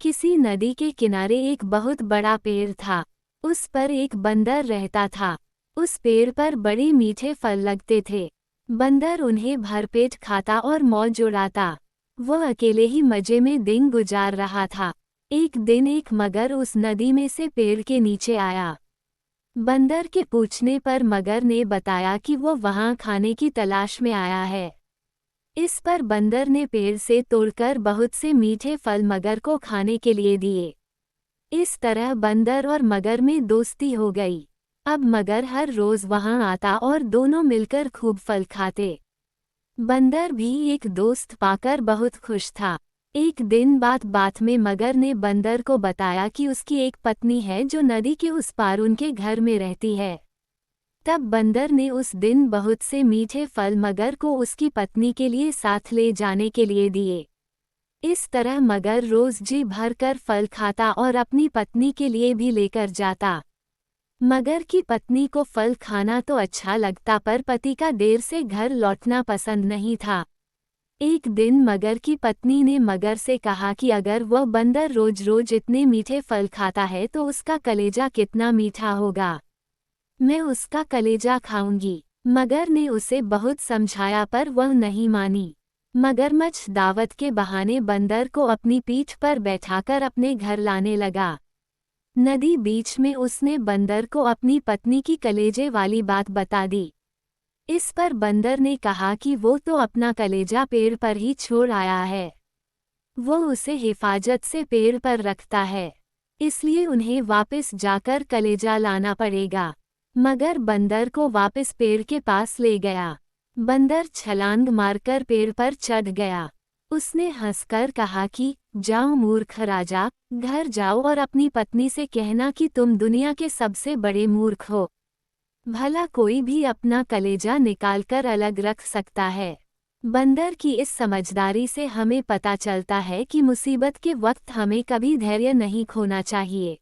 किसी नदी के किनारे एक बहुत बड़ा पेड़ था। उस पर एक बंदर रहता था। उस पेड़ पर बड़े मीठे फल लगते थे। बंदर उन्हें भरपेट खाता और मौज उड़ाता। वह अकेले ही मजे में दिन गुजार रहा था। एक दिन एक मगर उस नदी में से पेड़ के नीचे आया। बंदर के पूछने पर मगर ने बताया कि वो वहां खाने की तलाश में आया है। इस पर बंदर ने पेड़ से तोड़कर बहुत से मीठे फल मगर को खाने के लिए दिए। इस तरह बंदर और मगर में दोस्ती हो गई। अब मगर हर रोज वहां आता और दोनों मिलकर खूब फल खाते। बंदर भी एक दोस्त पाकर बहुत खुश था। एक दिन बात में मगर ने बंदर को बताया कि उसकी एक पत्नी है जो नदी के उस पार उनके घर में रहती है। तब बंदर ने उस दिन बहुत से मीठे फल मगर को उसकी पत्नी के लिए साथ ले जाने के लिए दिए। इस तरह मगर रोज जी भरकर फल खाता और अपनी पत्नी के लिए भी लेकर जाता। मगर की पत्नी को फल खाना तो अच्छा लगता पर पति का देर से घर लौटना पसंद नहीं था। एक दिन मगर की पत्नी ने मगर से कहा कि अगर वह बंदर रोज रोज इतने मीठे फल खाता है तो उसका कलेजा कितना मीठा होगा। मैं उसका कलेजा खाऊंगी। मगर ने उसे बहुत समझाया पर वह नहीं मानी। मगरमच्छ दावत के बहाने बंदर को अपनी पीठ पर बैठाकर अपने घर लाने लगा। नदी बीच में उसने बंदर को अपनी पत्नी की कलेजे वाली बात बता दी। इस पर बंदर ने कहा कि वो तो अपना कलेजा पेड़ पर ही छोड़ आया है। वो उसे हिफाजत से पेड़ पर रखता है, इसलिए उन्हें वापस जाकर कलेजा लाना पड़ेगा। मगर बंदर को वापस पेड़ के पास ले गया। बंदर छलांग मारकर पेड़ पर चढ़ गया। उसने हंसकर कहा कि जाओ मूर्ख राजा, घर जाओ और अपनी पत्नी से कहना कि तुम दुनिया के सबसे बड़े मूर्ख हो। भला कोई भी अपना कलेजा निकालकर अलग रख सकता है। बंदर की इस समझदारी से हमें पता चलता है कि मुसीबत के वक्त हमें कभी धैर्य नहीं खोना चाहिए।